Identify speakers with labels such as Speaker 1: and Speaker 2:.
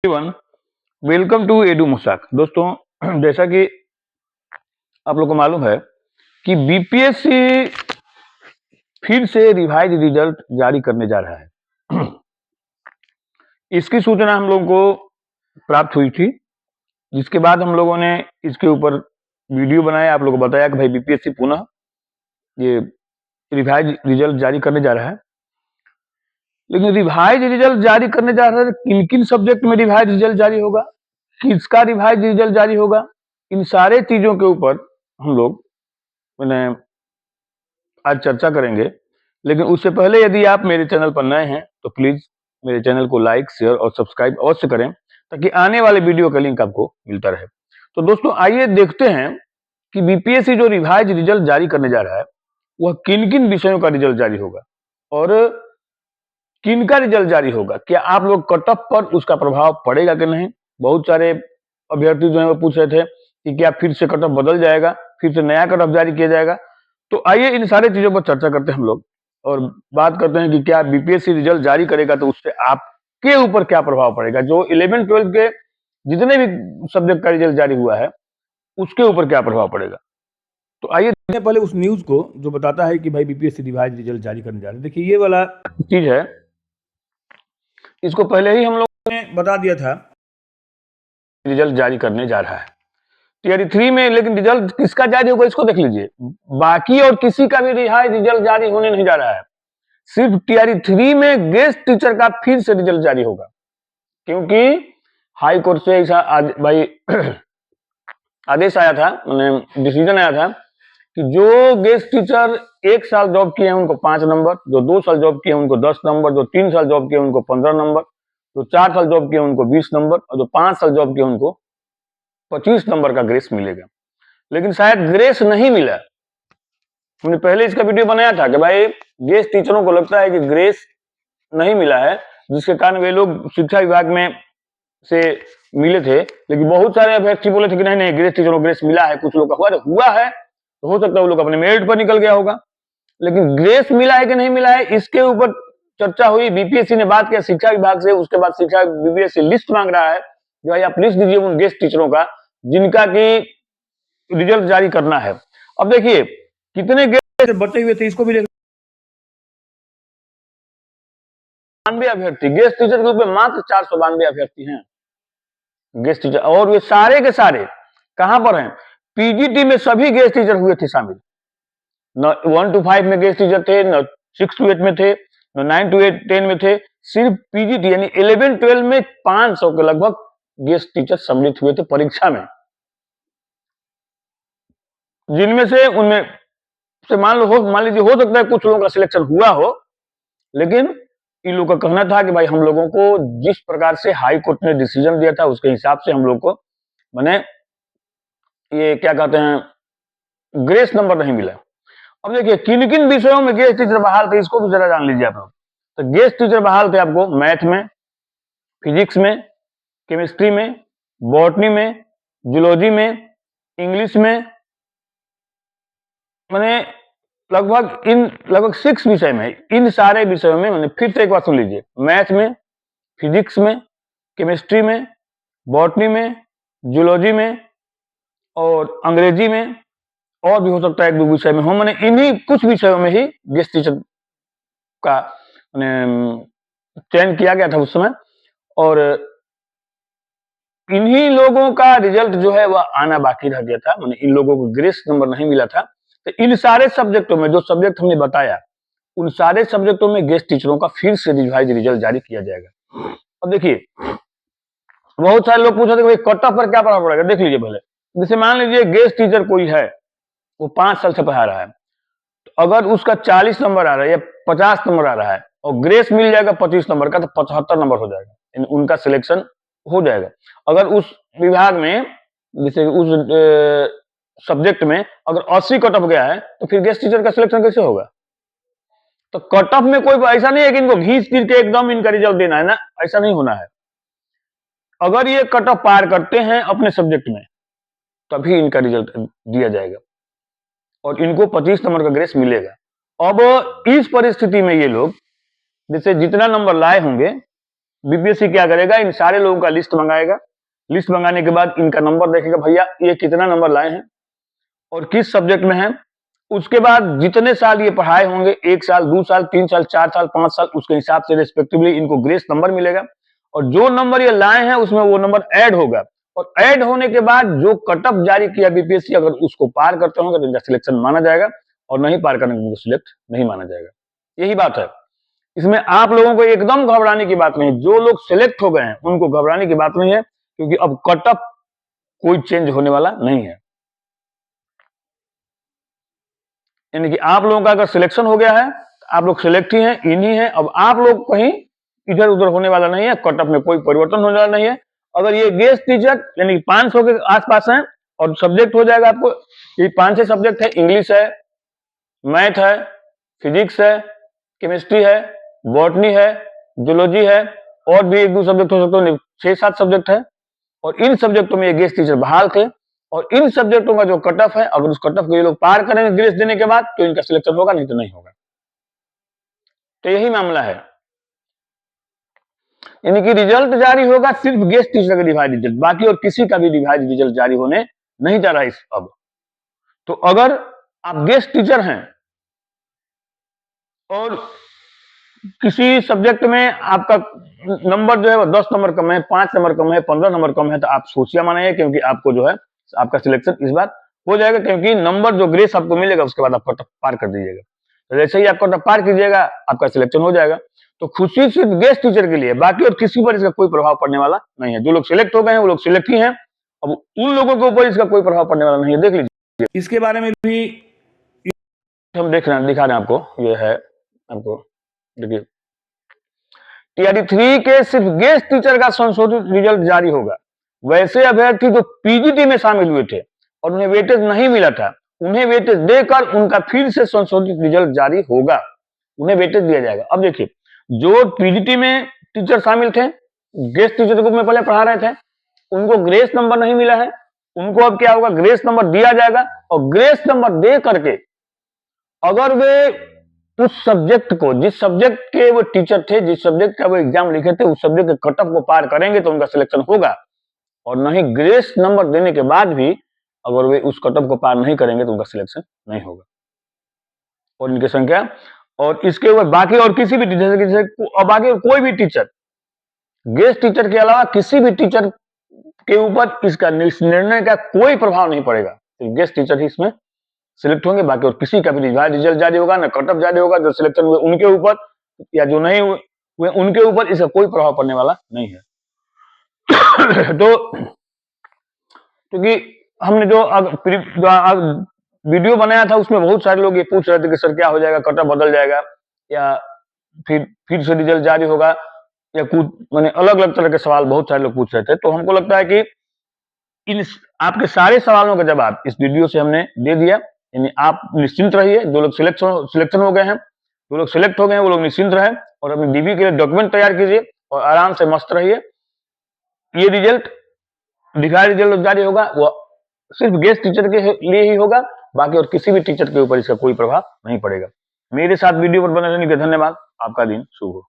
Speaker 1: Everyone, welcome to एडू मुसाक। दोस्तों, जैसा कि आप लोग को मालूम है कि बीपीएससी फिर से रिवाइज रिजल्ट जारी करने जा रहा है। इसकी सूचना हम लोगों को प्राप्त हुई थी, जिसके बाद हम लोगों ने इसके ऊपर वीडियो बनाया, आप लोगों को बताया कि भाई बीपीएससी पुनः ये रिवाइज रिजल्ट जारी करने जा रहा है। लेकिन रिवाइज रिजल्ट जारी करने जा रहा है, किन किन सब्जेक्ट में रिवाइज रिजल्ट जारी होगा, किसका रिवाइज रिजल्ट जारी होगा, इन सारे चीजों के ऊपर हम लोग मैंने आज चर्चा करेंगे। लेकिन उससे पहले यदि आप मेरे चैनल पर नए हैं तो प्लीज मेरे चैनल को लाइक, शेयर और सब्सक्राइब अवश्य करें, ताकि आने वाले वीडियो का लिंक आपको मिलता रहे। तो दोस्तों, आइए देखते हैं कि बीपीएससी जो रिवाइज रिजल्ट जारी करने जा रहा है वह किन किन विषयों का रिजल्ट जारी होगा और किन का रिजल्ट जारी होगा। क्या आप लोग कट ऑफ पर उसका प्रभाव पड़ेगा कि नहीं। बहुत सारे अभ्यर्थी जो है वो पूछ रहे थे कि क्या फिर से कट ऑफ बदल जाएगा, फिर से नया कट ऑफ जारी किया जाएगा। तो आइए इन सारे चीजों पर चर्चा करते हैं हम लोग, और बात करते हैं कि क्या बीपीएससी रिजल्ट जारी करेगा तो उससे आपके ऊपर क्या प्रभाव पड़ेगा। जो 11-12 के जितने भी सब्जेक्ट का रिजल्ट जारी हुआ है उसके ऊपर क्या प्रभाव पड़ेगा। तो आइए देखते हैं पहले उस न्यूज को जो बताता है कि भाई बीपीएससी रिवाइज रिजल्ट जारी करने जा रहे हैं। देखिए, ये वाला चीज है, इसको पहले ही हम लोगों ने बता दिया था, रिजल्ट जारी करने जा रहा है टीआरई 3 में। लेकिन रिजल्ट किसका जारी होगा इसको देख लीजिए, बाकी और किसी का भी रिजल्ट जारी होने नहीं जा रहा है। सिर्फ टीआरई 3 में गेस्ट टीचर का फिर से रिजल्ट जारी होगा, क्योंकि हाई कोर्ट से ऐसा भाई आदेश आया था, डिसीजन आया था कि जो गेस्ट टीचर 1 साल जॉब किए हैं उनको 5 नंबर, जो 2 साल जॉब किए हैं उनको 10 नंबर, जो 3 साल जॉब किए उनको 15 नंबर, जो 4 साल जॉब किए उनको 20 नंबर, और जो 5 साल जॉब किए उनको 25 नंबर का ग्रेस मिलेगा। लेकिन शायद ग्रेस नहीं मिला। हमने पहले इसका वीडियो बनाया था कि भाई गेस्ट टीचरों को लगता है कि ग्रेस नहीं मिला है, जिसके कारण वे लोग शिक्षा विभाग में से मिले थे। लेकिन बहुत सारे अभ्यर्थी बोले थे कि नहीं नहीं, ग्रेस टीचरों को ग्रेस मिला है। कुछ लोग का हुआ है तो हो सकता है वो लोग अपने मेरिट पर निकल गया होगा। लेकिन ग्रेस मिला है कि नहीं मिला है इसके ऊपर चर्चा हुई। बीपीएससी ने बात किया शिक्षा विभाग से, उसके बाद शिक्षा बीपीएससी लिस्ट मांग रहा है कि भाई आप लिस्ट दीजिए उन गेस्ट टीचरों का जिनका की रिजल्ट जारी करना है। अब देखिए कितने गेस्ट बचे हुए थे, इसको भी देख। 92 अभ्यर्थी गेस्ट टीचर के रूप में, मात्र 492 अभ्यर्थी हैं गेस्ट टीचर, और ये सारे के सारे कहां पर हैं, पीजीटी में सभी गेस्ट टीचर हुए थे शामिल। न 1 to 5 में गेस्ट टीचर थे, न 6 to 8 में थे, न 9 to 10 में थे। सिर्फ पीजीटी यानी 11-12 में 500 के लगभग गेस्ट टीचर सम्मिलित हुए थे परीक्षा में, जिनमें से उनमें से मान लीजिए हो सकता है कुछ लोगों का सिलेक्शन हुआ हो। लेकिन इन लोगों का कहना था कि भाई हम लोगों को जिस प्रकार से हाई कोर्ट ने डिसीजन दिया था उसके हिसाब से हम लोग को मैंने ये क्या कहते हैं ग्रेस नंबर नहीं मिला। अब देखिए किन किन विषयों में गेस्ट टीचर बहाल थे, इसको भी जरा जान लीजिए आप लोग। तो गेस्ट टीचर बहाल थे आपको मैथ में, फिजिक्स में, केमिस्ट्री में, बॉटनी में, जूलॉजी में, इंग्लिश में, मैंने लगभग 6 विषय में, इन सारे विषयों में मैंने फिर से एक बार सुन लीजिए, मैथ में, फिजिक्स में, केमिस्ट्री में, बॉटनी में, जूलॉजी में और अंग्रेजी में, और भी हो सकता है 1-2 विषय में हो। मैंने इन्हीं कुछ विषयों में ही गेस्ट टीचर का चयन किया गया था उस समय, और इन्हीं लोगों का रिजल्ट जो है वह आना बाकी रह गया था। मैंने इन लोगों को ग्रेस नंबर नहीं मिला था। तो इन सारे सब्जेक्टों में, जो सब्जेक्ट हमने बताया, उन सारे सब्जेक्टों में गेस्ट टीचरों का फिर से रिवाइज रिजल्ट जारी किया जाएगा। अब देखिए बहुत सारे लोग पूछ रहे थे भाई कट ऑफ पर क्या प्रभाव पड़ेगा। देख लीजिए पहले, जैसे मान लीजिए गेस्ट टीचर कोई है, वो 5 साल से पढ़ा रहा है, तो अगर उसका 40 नंबर आ रहा है या 50 नंबर आ रहा है और ग्रेस मिल जाएगा 25 नंबर का, तो 75 नंबर हो जाएगा, उनका सिलेक्शन हो जाएगा। अगर उस विभाग में, जैसे उस सब्जेक्ट में अगर 80 कट ऑफ गया है तो फिर गेस्ट टीचर का सिलेक्शन कैसे होगा। तो कट ऑफ में कोई ऐसा नहीं है कि इनको घींच फिर के एकदम इनका रिजल्ट देना है ना, ऐसा नहीं होना है। अगर ये कट ऑफ पार करते हैं अपने सब्जेक्ट में तभी इनका रिजल्ट दिया जाएगा और इनको 25 नंबर का ग्रेस मिलेगा। अब इस परिस्थिति में ये लोग जैसे जितना नंबर लाए होंगे बीपीएससी क्या करेगा, इन सारे लोगों का लिस्ट मंगाएगा। लिस्ट मंगाने के बाद इनका नंबर देखेगा, भैया ये कितना नंबर लाए हैं और किस सब्जेक्ट में है। उसके बाद जितने साल ये पढ़ाए होंगे, 1 साल, 2 साल, 3 साल, 4 साल, 5 साल, उसके हिसाब से रेस्पेक्टिवली इनको ग्रेस नंबर मिलेगा। और जो नंबर ये लाए हैं उसमें वो नंबर ऐड होगा, और ऐड होने के बाद जो कट ऑफ जारी किया बीपीएससी, अगर उसको पार करते होंगे तो इनका सिलेक्शन माना जाएगा, और नहीं पार करने को सिलेक्ट नहीं माना जाएगा। यही बात है। इसमें आप लोगों को एकदम घबराने की बात नहीं। जो लोग सिलेक्ट हो गए हैं उनको घबराने की बात नहीं है, क्योंकि अब कट ऑफ कोई चेंज होने वाला नहीं है। यानी कि आप लोगों का अगर सिलेक्शन हो गया है, आप लोग सिलेक्ट ही हैं, इन ही हैं। अब आप लोग कहीं इधर उधर होने वाला नहीं है, कट ऑफ में कोई परिवर्तन होने वाला नहीं है। अगर ये गेस्ट टीचर यानी 500 के आसपास हैं, और सब्जेक्ट हो जाएगा आपको, ये 5-6 सब्जेक्ट है, इंग्लिश है, मैथ है, फिजिक्स है, केमिस्ट्री है, बॉटनी है, जूलॉजी है, और भी 1-2 सब्जेक्ट हो सकते हैं, 6-7 सब्जेक्ट है। और इन सब्जेक्टों में ये गेस्ट टीचर बहाल थे, और इन सब्जेक्टों का जो कट ऑफ है, अगर उस कट ऑफ को ये लोग पार करेंगे ग्रेस देने के बाद, तो इनका सिलेक्शन होगा, नहीं तो नहीं होगा। तो यही मामला है। यानी कि रिजल्ट जारी होगा सिर्फ गेस्ट टीचर का डिवाइड रिजल्ट, बाकी और किसी का भी डिवाइड रिजल्ट जारी होने नहीं जा रहा है इस अब। तो अगर आप गेस्ट टीचर हैं और किसी सब्जेक्ट में आपका नंबर जो है वो 10 नंबर कम है, 5 नंबर कम है, 15 नंबर कम है, तो आप सोचिया मानिए, क्योंकि आपको जो है आपका सिलेक्शन इस बार हो जाएगा, क्योंकि नंबर जो ग्रेस आपको मिलेगा उसके बाद आप कट ऑफ पार कर दीजिएगा। तो जैसे ही आप कट ऑफ पार कीजिएगा आपका सिलेक्शन हो जाएगा। तो खुशी सिर्फ गेस्ट टीचर के लिए, बाकी और किसी पर इसका कोई प्रभाव पड़ने वाला नहीं है। जो लोग सिलेक्ट हो गए हैं वो लोग सिलेक्ट ही हैं, अब उन लोगों के ऊपर इसका कोई प्रभाव पड़ने वाला नहीं है। देख लीजिए, इसके बारे में भी हम दिखा रहे हैं आपको। ये है आपको, देखिए, टीआरडी 3 के सिर्फ गेस्ट टीचर का संशोधित रिजल्ट जारी होगा। वैसे अभ्यर्थी जो पीजीटी में शामिल हुए थे और उन्हें वेटेज नहीं मिला था, उन्हें वेटेज देकर उनका फिर से संशोधित रिजल्ट जारी होगा, उन्हें वेटेज दिया जाएगा। अब देखिए, जो पीजीटी में टीचर शामिल थे, गेस्ट टीचर को मैं पहले पढ़ा रहे थे, उनको ग्रेस नंबर नहीं मिला है, उनको अब क्या होगा, ग्रेस नंबर दिया जाएगा। और ग्रेस नंबर दे करके अगर वे उस सब्जेक्ट को, जिस सब्जेक्ट के वो टीचर थे, जिस सब्जेक्ट का वो एग्जाम लिखे थे, उस सब्जेक्ट के कट ऑफ को पार करेंगे तो उनका सिलेक्शन होगा। और नहीं ग्रेस नंबर देने के बाद भी अगर वे उस कट ऑफ को पार नहीं करेंगे तो उनका सिलेक्शन नहीं होगा। और इनकी संख्या, और इसके ऊपर बाकी और किसी भी टीचर, और बाकी कोई भी टीचर, गेस्ट टीचर के अलावा किसी भी टीचर के ऊपर इसका निर्णय का कोई प्रभाव नहीं पड़ेगा। तो गेस्ट टीचर ही इसमें सिलेक्ट होंगे, बाकी और किसी का भी रिजल्ट जारी होगा, ना कट ऑफ जारी होगा। जो सिलेक्शन हुए उनके ऊपर, या जो नहीं हुए उनके ऊपर इसका कोई प्रभाव पड़ने वाला नहीं है। तो क्योंकि हमने जो वीडियो बनाया था उसमें बहुत सारे लोग ये पूछ रहे थे कि सर क्या हो जाएगा, कट ऑफ बदल जाएगा, या फिर से रिजल्ट जारी होगा, या कुछ मैंने अलग अलग तरह के सवाल बहुत सारे लोग पूछ रहे थे। तो हमको लगता है कि इन आपके सारे सवालों का जवाब इस वीडियो से हमने दे दिया। यानी आप निश्चिंत रहिए, जो लोग सिलेक्शन हो गए हैं, जो लोग सिलेक्ट हो गए हैं, वो लोग निश्चिंत रहे और अपनी डीबी के लिए डॉक्यूमेंट तैयार कीजिए और आराम से मस्त रहिए। ये रिजल्ट रिजल्ट जारी होगा वो सिर्फ गेस्ट टीचर के लिए ही होगा, बाकी और किसी भी टीचर के ऊपर इसका कोई प्रभाव नहीं पड़ेगा। मेरे साथ वीडियो पर बने रहने के धन्यवाद। आपका दिन शुभ हो।